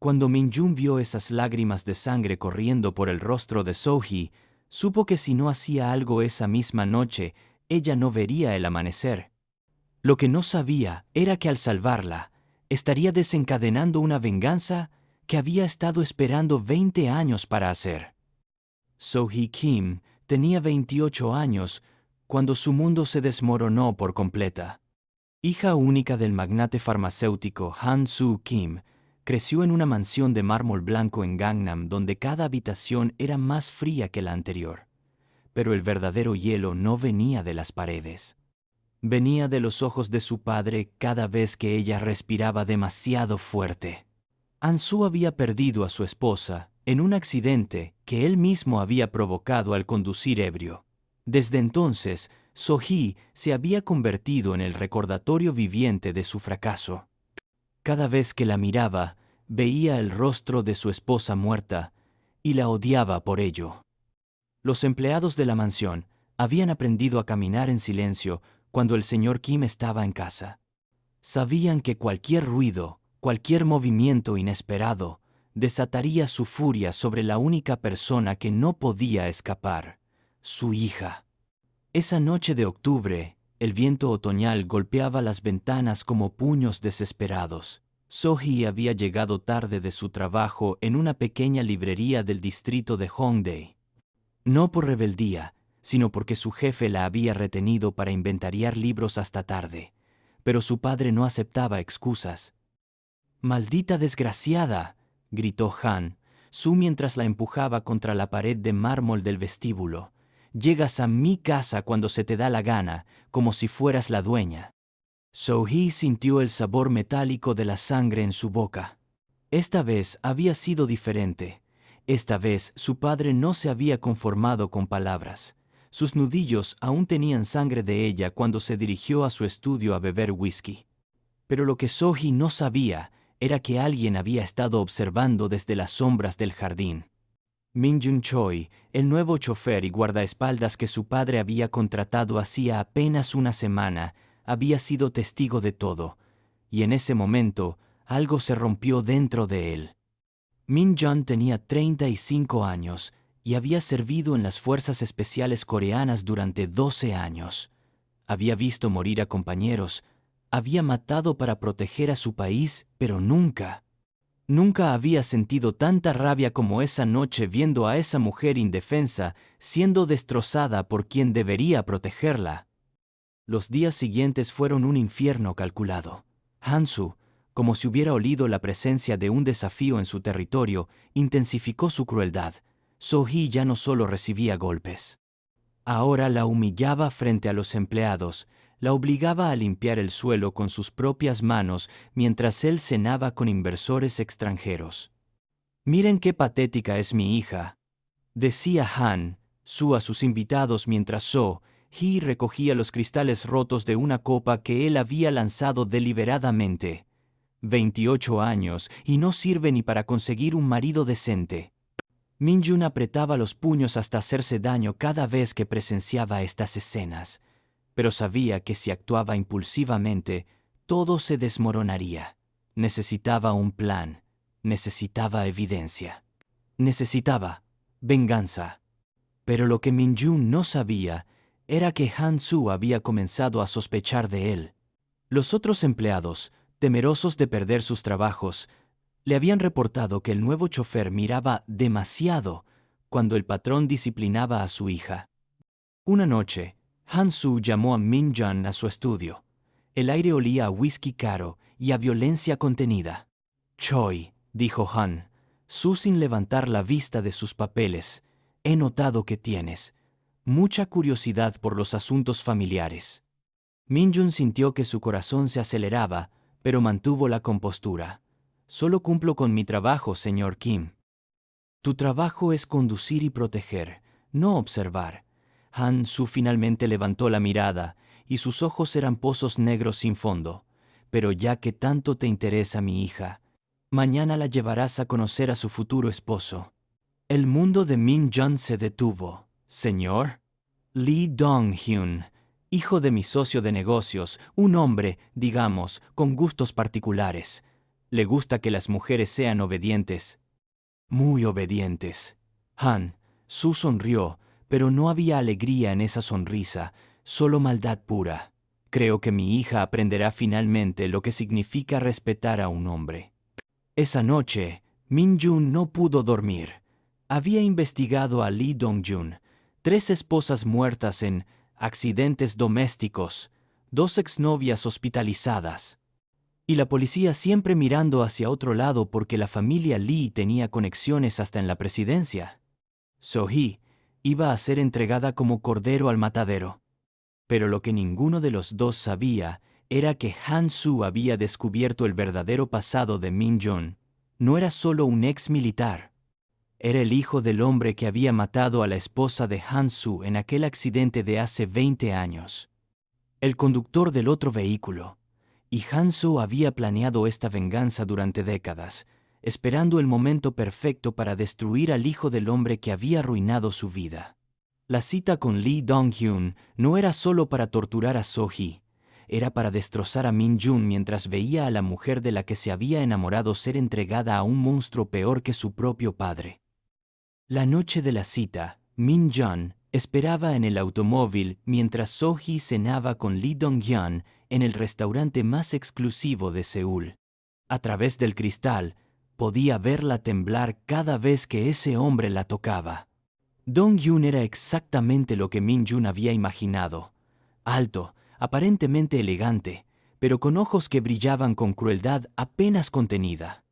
Cuando Minjun vio esas lágrimas de sangre corriendo por el rostro de So-hee, supo que si no hacía algo esa misma noche, ella no vería el amanecer. Lo que no sabía era que al salvarla, estaría desencadenando una venganza que había estado esperando 20 años para hacer. So-hee Kim tenía 28 años cuando su mundo se desmoronó por completa. Hija única del magnate farmacéutico Han Soo Kim, creció en una mansión de mármol blanco en Gangnam donde cada habitación era más fría que la anterior. Pero el verdadero hielo no venía de las paredes. Venía de los ojos de su padre cada vez que ella respiraba demasiado fuerte. Han-soo había perdido a su esposa en un accidente que él mismo había provocado al conducir ebrio. Desde entonces, So-hee se había convertido en el recordatorio viviente de su fracaso. Cada vez que la miraba, veía el rostro de su esposa muerta y la odiaba por ello. Los empleados de la mansión habían aprendido a caminar en silencio cuando el señor Kim estaba en casa. Sabían que cualquier ruido, cualquier movimiento inesperado, desataría su furia sobre la única persona que no podía escapar, su hija. Esa noche de octubre, el viento otoñal golpeaba las ventanas como puños desesperados. So-hee había llegado tarde de su trabajo en una pequeña librería del distrito de Hongdae. No por rebeldía, sino porque su jefe la había retenido para inventariar libros hasta tarde. Pero su padre no aceptaba excusas. «¡Maldita desgraciada!», gritó Han Su mientras la empujaba contra la pared de mármol del vestíbulo. «Llegas a mi casa cuando se te da la gana, como si fueras la dueña». So-hee sintió el sabor metálico de la sangre en su boca. Esta vez había sido diferente. Esta vez su padre no se había conformado con palabras. Sus nudillos aún tenían sangre de ella cuando se dirigió a su estudio a beber whisky. Pero lo que So-hee no sabía era que alguien había estado observando desde las sombras del jardín. Min-jun Choi, el nuevo chofer y guardaespaldas que su padre había contratado hacía apenas una semana, había sido testigo de todo, y en ese momento algo se rompió dentro de él. Min-jun tenía 35 años y había servido en las fuerzas especiales coreanas durante 12 años. Había visto morir a compañeros, había matado para proteger a su país, pero nunca había sentido tanta rabia como esa noche viendo a esa mujer indefensa siendo destrozada por quien debería protegerla. Los días siguientes fueron un infierno calculado. Han-soo, como si hubiera olido la presencia de un desafío en su territorio, intensificó su crueldad. So-hee ya no solo recibía golpes. Ahora la humillaba frente a los empleados, la obligaba a limpiar el suelo con sus propias manos mientras él cenaba con inversores extranjeros. «Miren qué patética es mi hija», decía Han-soo a sus invitados mientras So-hee recogía los cristales rotos de una copa que él había lanzado deliberadamente. 28 años y no sirve ni para conseguir un marido decente. Min-jun apretaba los puños hasta hacerse daño cada vez que presenciaba estas escenas, pero sabía que si actuaba impulsivamente, todo se desmoronaría. Necesitaba un plan, necesitaba evidencia, necesitaba venganza. Pero lo que Min-jun no sabía era que Han-soo había comenzado a sospechar de él. Los otros empleados, temerosos de perder sus trabajos, le habían reportado que el nuevo chofer miraba demasiado cuando el patrón disciplinaba a su hija. Una noche, Han-soo llamó a Min-jun a su estudio. El aire olía a whisky caro y a violencia contenida. «Choi», dijo Han-soo sin levantar la vista de sus papeles, «he notado que tienes mucha curiosidad por los asuntos familiares». Min-jun sintió que su corazón se aceleraba, pero mantuvo la compostura. «Solo cumplo con mi trabajo, señor Kim». «Tu trabajo es conducir y proteger, no observar». Han-soo finalmente levantó la mirada, y sus ojos eran pozos negros sin fondo. «Pero ya que tanto te interesa mi hija, mañana la llevarás a conocer a su futuro esposo». El mundo de Min-jun se detuvo. «Señor Lee Dong-hyun, hijo de mi socio de negocios, un hombre, digamos, con gustos particulares. Le gusta que las mujeres sean obedientes. Muy obedientes. Han Su sonrió, pero no había alegría en esa sonrisa, solo maldad pura. Creo que mi hija aprenderá finalmente lo que significa respetar a un hombre. Esa noche, Min-jun no pudo dormir. Había investigado a Lee Dong-jun, 3 esposas muertas en accidentes domésticos, 2 exnovias hospitalizadas. Y la policía siempre mirando hacia otro lado porque la familia Lee tenía conexiones hasta en la presidencia. So-hee iba a ser entregada como cordero al matadero. Pero lo que ninguno de los dos sabía era que Han-su había descubierto el verdadero pasado de Min-jun. No era solo un ex militar. Era el hijo del hombre que había matado a la esposa de Han-su en aquel accidente de hace 20 años. El conductor del otro vehículo. Y Han-su había planeado esta venganza durante décadas, esperando el momento perfecto para destruir al hijo del hombre que había arruinado su vida. La cita con Lee Dong-hyun no era solo para torturar a So-hee, era para destrozar a Min-jun mientras veía a la mujer de la que se había enamorado ser entregada a un monstruo peor que su propio padre. La noche de la cita, Min-jun esperaba en el automóvil mientras So-hee cenaba con Lee Dong-hyun en el restaurante más exclusivo de Seúl. A través del cristal, podía verla temblar cada vez que ese hombre la tocaba. Dong-hyun era exactamente lo que Min-jun había imaginado. Alto, aparentemente elegante, pero con ojos que brillaban con crueldad apenas contenida.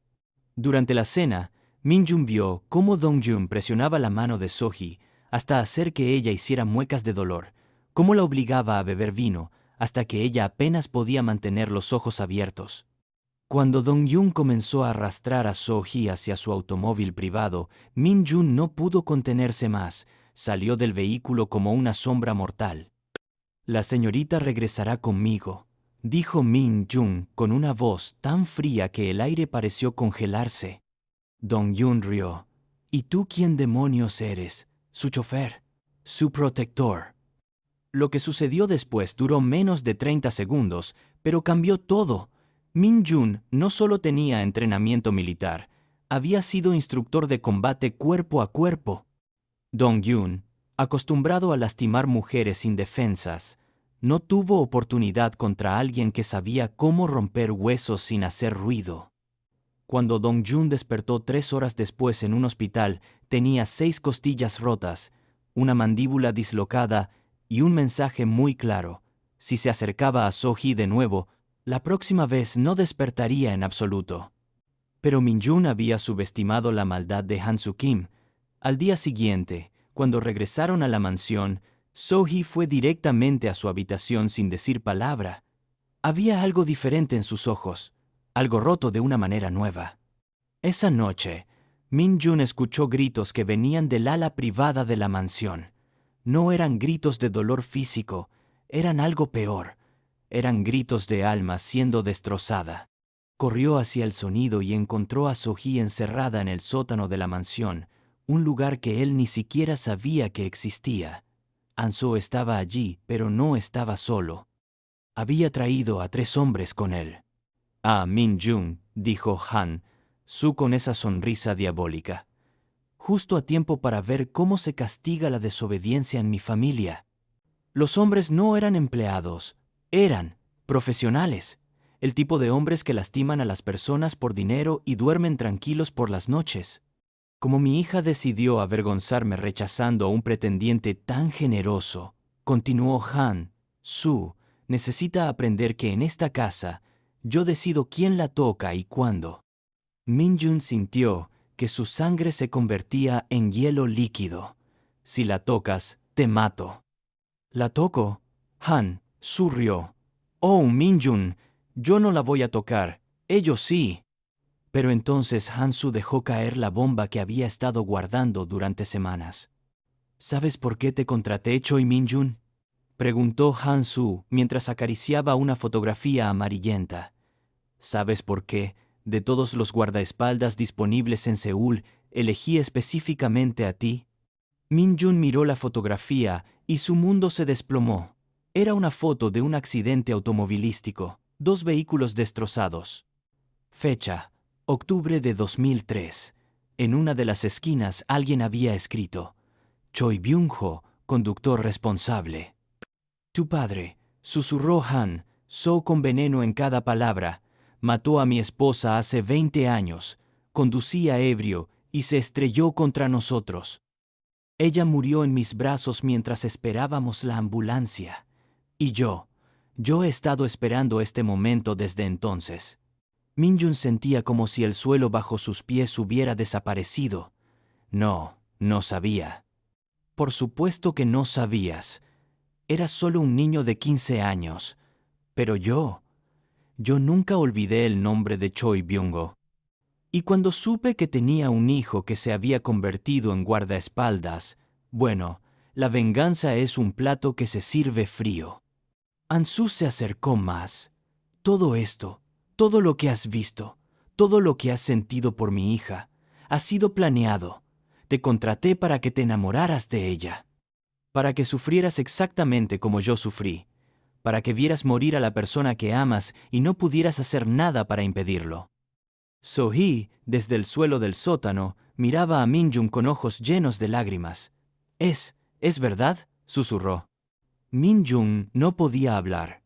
Durante la cena, Min-jun vio cómo Dong-hyun presionaba la mano de So-hee hasta hacer que ella hiciera muecas de dolor, cómo la obligaba a beber vino hasta que ella apenas podía mantener los ojos abiertos. Cuando Dong-hyun comenzó a arrastrar a So-hee hacia su automóvil privado, Min-jun no pudo contenerse más, salió del vehículo como una sombra mortal. «La señorita regresará conmigo», dijo Min-jun con una voz tan fría que el aire pareció congelarse. Dong-hyun rió. «¿Y tú quién demonios eres? ¿Su chofer? ¿Su protector?» Lo que sucedió después duró menos de 30 segundos, pero cambió todo. Min-jun no solo tenía entrenamiento militar, había sido instructor de combate cuerpo a cuerpo. Dong-hyun, acostumbrado a lastimar mujeres indefensas, no tuvo oportunidad contra alguien que sabía cómo romper huesos sin hacer ruido. Cuando Dong-hyun despertó 3 horas después en un hospital, tenía 6 costillas rotas, una mandíbula dislocada y un mensaje muy claro. Si se acercaba a So-hee de nuevo, la próxima vez no despertaría en absoluto. Pero Min-jun había subestimado la maldad de Han-soo Kim. Al día siguiente, cuando regresaron a la mansión, So-hee fue directamente a su habitación sin decir palabra. Había algo diferente en sus ojos, algo roto de una manera nueva. Esa noche, Min-jun escuchó gritos que venían del ala privada de la mansión. No eran gritos de dolor físico, eran algo peor. Eran gritos de alma siendo destrozada. Corrió hacia el sonido y encontró a So-hee encerrada en el sótano de la mansión, un lugar que él ni siquiera sabía que existía. Han-soo estaba allí, pero no estaba solo. Había traído a 3 hombres con él. «Ah, Min-jun», dijo Han-soo con esa sonrisa diabólica. «Justo a tiempo para ver cómo se castiga la desobediencia en mi familia». Los hombres no eran empleados, eran profesionales, el tipo de hombres que lastiman a las personas por dinero y duermen tranquilos por las noches. Como mi hija decidió avergonzarme rechazando a un pretendiente tan generoso, continuó Han-soo, necesita aprender que en esta casa yo decido quién la toca y cuándo. Min-jun sintió que su sangre se convertía en hielo líquido. «Si la tocas, te mato». «¿La toco?» Han-soo rió. «Oh, Min-jun, yo no la voy a tocar, ellos sí». Pero entonces Han-soo dejó caer la bomba que había estado guardando durante semanas. «¿Sabes por qué te contraté, Choi Min-jun?», preguntó Han-soo mientras acariciaba una fotografía amarillenta. «¿Sabes por qué, de todos los guardaespaldas disponibles en Seúl, elegí específicamente a ti?» Min-jun miró la fotografía y su mundo se desplomó. Era una foto de un accidente automovilístico, 2 vehículos destrozados. Fecha: octubre de 2003. En una de las esquinas alguien había escrito: Choi Byung-ho, conductor responsable. Tu padre, susurró Han, So con veneno en cada palabra, mató a mi esposa hace 20 años, conducía ebrio y se estrelló contra nosotros. Ella murió en mis brazos mientras esperábamos la ambulancia. Y yo he estado esperando este momento desde entonces. Minjun sentía como si el suelo bajo sus pies hubiera desaparecido. No sabía. Por supuesto que no sabías. Eras solo un niño de 15 años. Pero yo nunca olvidé el nombre de Choi Byung-ho. Y cuando supe que tenía un hijo que se había convertido en guardaespaldas, bueno, la venganza es un plato que se sirve frío. Ansu se acercó más. Todo esto, todo lo que has visto, todo lo que has sentido por mi hija, ha sido planeado. Te contraté para que te enamoraras de ella, para que sufrieras exactamente como yo sufrí, para que vieras morir a la persona que amas y no pudieras hacer nada para impedirlo. So-hee, desde el suelo del sótano, miraba a Minjun con ojos llenos de lágrimas. ¿Es verdad?, susurró. Minjun no podía hablar.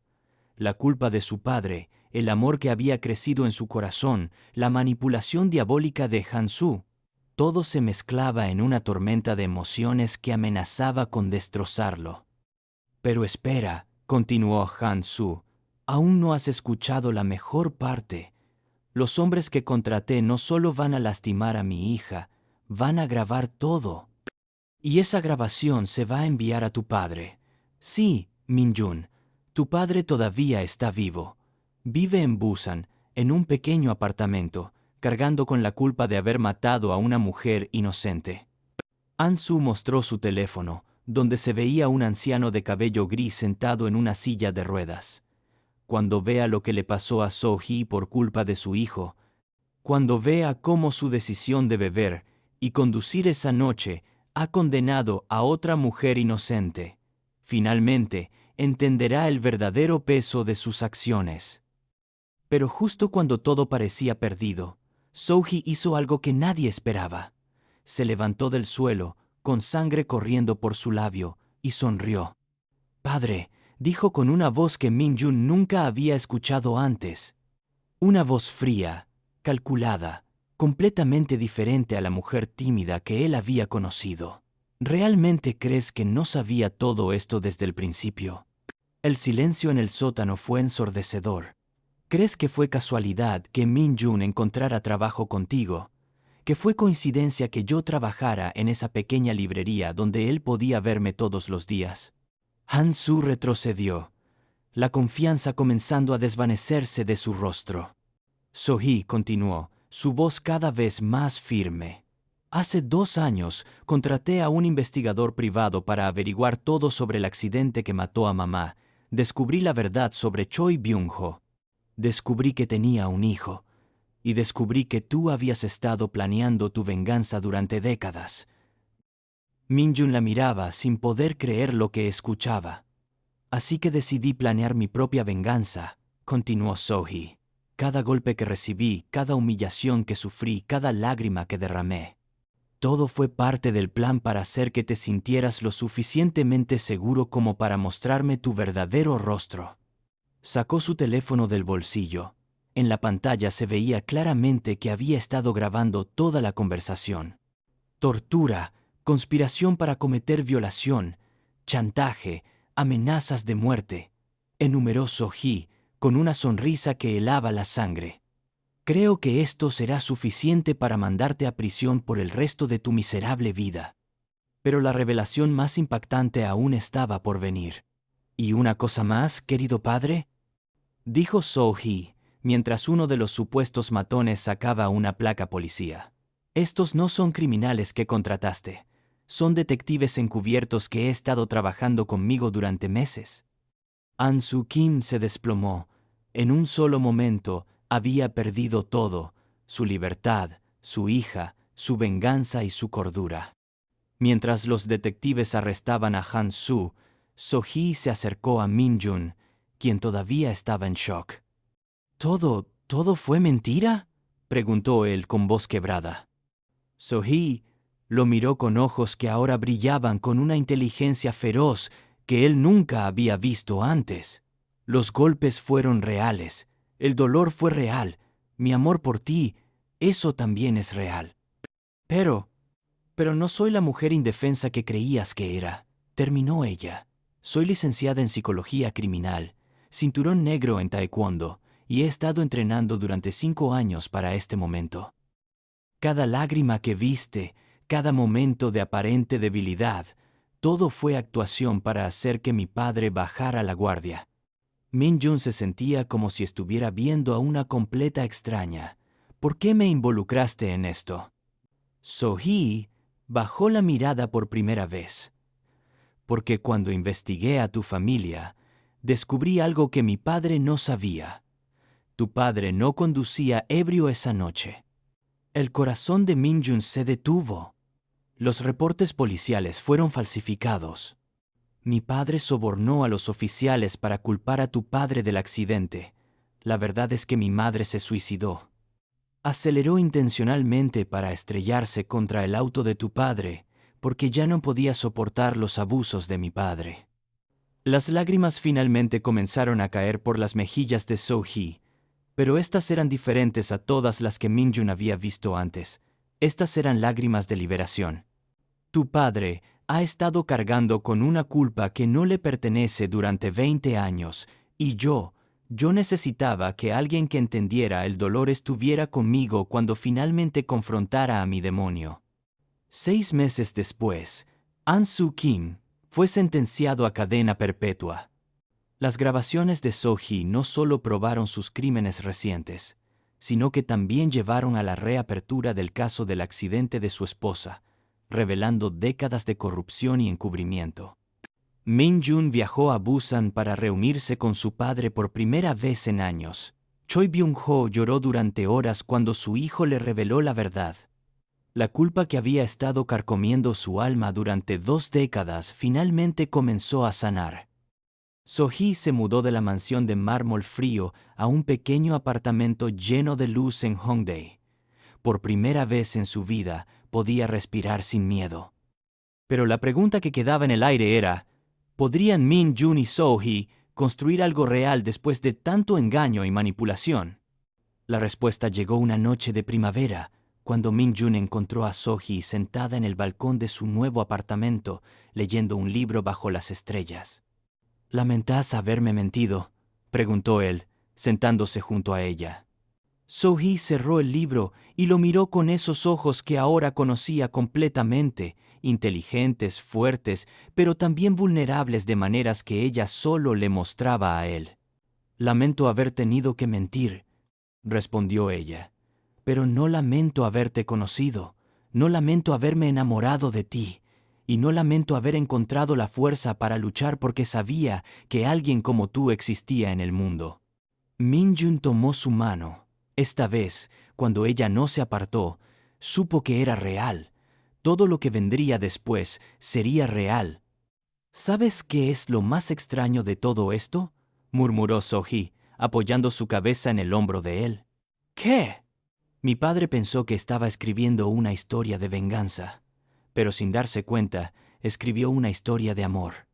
La culpa de su padre, el amor que había crecido en su corazón, la manipulación diabólica de Han-su, todo se mezclaba en una tormenta de emociones que amenazaba con destrozarlo. Pero espera, continuó Han-su, aún no has escuchado la mejor parte. Los hombres que contraté no solo van a lastimar a mi hija, van a grabar todo. Y esa grabación se va a enviar a tu padre. Sí, Minjun, tu padre todavía está vivo. Vive en Busan, en un pequeño apartamento, cargando con la culpa de haber matado a una mujer inocente. Ansu mostró su teléfono, donde se veía un anciano de cabello gris sentado en una silla de ruedas. Cuando vea lo que le pasó a So-hee por culpa de su hijo, cuando vea cómo su decisión de beber y conducir esa noche ha condenado a otra mujer inocente, finalmente entenderá el verdadero peso de sus acciones. Pero justo cuando todo parecía perdido, So-hee hizo algo que nadie esperaba. Se levantó del suelo, con sangre corriendo por su labio, y sonrió. «Padre», dijo con una voz que Minjun nunca había escuchado antes. Una voz fría, calculada, completamente diferente a la mujer tímida que él había conocido. ¿Realmente crees que no sabía todo esto desde el principio? El silencio en el sótano fue ensordecedor. ¿Crees que fue casualidad que Minjun encontrara trabajo contigo? ¿Que fue coincidencia que yo trabajara en esa pequeña librería donde él podía verme todos los días? Han-su retrocedió, la confianza comenzando a desvanecerse de su rostro. So-hee continuó, su voz cada vez más firme. Hace 2 años contraté a un investigador privado para averiguar todo sobre el accidente que mató a mamá. Descubrí la verdad sobre Choi Byung-ho. Descubrí que tenía un hijo. Y descubrí que tú habías estado planeando tu venganza durante décadas. Minjun la miraba sin poder creer lo que escuchaba. Así que decidí planear mi propia venganza, continuó So-hee. Cada golpe que recibí, cada humillación que sufrí, cada lágrima que derramé. Todo fue parte del plan para hacer que te sintieras lo suficientemente seguro como para mostrarme tu verdadero rostro. Sacó su teléfono del bolsillo. En la pantalla se veía claramente que había estado grabando toda la conversación. Tortura, conspiración para cometer violación, chantaje, amenazas de muerte, enumeró So-hee con una sonrisa que helaba la sangre. Creo que esto será suficiente para mandarte a prisión por el resto de tu miserable vida. Pero la revelación más impactante aún estaba por venir. ¿Y una cosa más, querido padre?, dijo So-hee, mientras uno de los supuestos matones sacaba una placa policía. Estos no son criminales que contrataste. Son detectives encubiertos que he estado trabajando conmigo durante meses. Ansu Kim se desplomó. En un solo momento había perdido todo: su libertad, su hija, su venganza y su cordura. Mientras los detectives arrestaban a Han-su, So-hee se acercó a Minjun, quien todavía estaba en shock. ¿Todo fue mentira?, preguntó él con voz quebrada. So-hee lo miró con ojos que ahora brillaban con una inteligencia feroz que él nunca había visto antes. Los golpes fueron reales, el dolor fue real, mi amor por ti, eso también es real. Pero no soy la mujer indefensa que creías que era, terminó ella. Soy licenciada en psicología criminal, cinturón negro en taekwondo, y he estado entrenando durante 5 años para este momento. Cada lágrima que viste, cada momento de aparente debilidad, todo fue actuación para hacer que mi padre bajara la guardia. Min-jun se sentía como si estuviera viendo a una completa extraña. ¿Por qué me involucraste en esto? So-hee bajó la mirada por primera vez. Porque cuando investigué a tu familia, descubrí algo que mi padre no sabía. Tu padre no conducía ebrio esa noche. El corazón de Min-jun se detuvo. Los reportes policiales fueron falsificados. Mi padre sobornó a los oficiales para culpar a tu padre del accidente. La verdad es que mi madre se suicidó. Aceleró intencionalmente para estrellarse contra el auto de tu padre, porque ya no podía soportar los abusos de mi padre. Las lágrimas finalmente comenzaron a caer por las mejillas de So-hee, pero estas eran diferentes a todas las que Min-jun había visto antes. Estas eran lágrimas de liberación. Tu padre ha estado cargando con una culpa que no le pertenece durante 20 años, y yo necesitaba que alguien que entendiera el dolor estuviera conmigo cuando finalmente confrontara a mi demonio. 6 meses después, An Soo Kim fue sentenciado a cadena perpetua. Las grabaciones de So-hee no solo probaron sus crímenes recientes, sino que también llevaron a la reapertura del caso del accidente de su esposa, revelando décadas de corrupción y encubrimiento. Min-jun viajó a Busan para reunirse con su padre por primera vez en años. Choi Byung-ho lloró durante horas cuando su hijo le reveló la verdad. La culpa que había estado carcomiendo su alma durante 2 décadas finalmente comenzó a sanar. So-hee se mudó de la mansión de mármol frío a un pequeño apartamento lleno de luz en Hongdae. Por primera vez en su vida podía respirar sin miedo. Pero la pregunta que quedaba en el aire era, ¿podrían Min-jun y So-hee construir algo real después de tanto engaño y manipulación? La respuesta llegó una noche de primavera, cuando Min-jun encontró a So-hee sentada en el balcón de su nuevo apartamento, leyendo un libro bajo las estrellas. ¿Lamentás haberme mentido?, preguntó él, sentándose junto a ella. So-hee cerró el libro y lo miró con esos ojos que ahora conocía completamente, inteligentes, fuertes, pero también vulnerables de maneras que ella solo le mostraba a él. Lamento haber tenido que mentir, respondió ella, pero no lamento haberte conocido, no lamento haberme enamorado de ti, y no lamento haber encontrado la fuerza para luchar porque sabía que alguien como tú existía en el mundo. Min-jun tomó su mano. Esta vez, cuando ella no se apartó, supo que era real. Todo lo que vendría después sería real. ¿Sabes qué es lo más extraño de todo esto?, murmuró So-hee, apoyando su cabeza en el hombro de él. ¿Qué? Mi padre pensó que estaba escribiendo una historia de venganza, pero sin darse cuenta, escribió una historia de amor.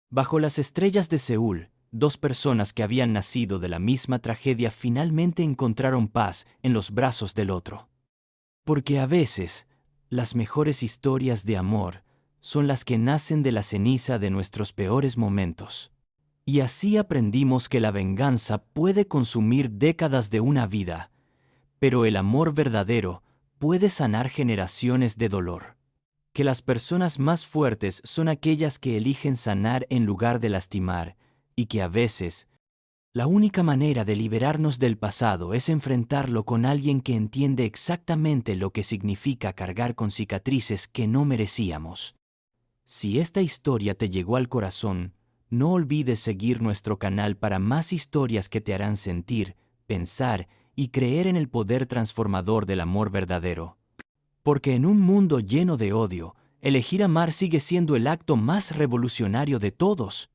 Bajo las estrellas de Seúl, 2 personas que habían nacido de la misma tragedia finalmente encontraron paz en los brazos del otro. Porque a veces, las mejores historias de amor son las que nacen de la ceniza de nuestros peores momentos. Y así aprendimos que la venganza puede consumir décadas de una vida, pero el amor verdadero puede sanar generaciones de dolor. Que las personas más fuertes son aquellas que eligen sanar en lugar de lastimar, y que a veces, la única manera de liberarnos del pasado es enfrentarlo con alguien que entiende exactamente lo que significa cargar con cicatrices que no merecíamos. Si esta historia te llegó al corazón, no olvides seguir nuestro canal para más historias que te harán sentir, pensar y creer en el poder transformador del amor verdadero. Porque en un mundo lleno de odio, elegir amar sigue siendo el acto más revolucionario de todos.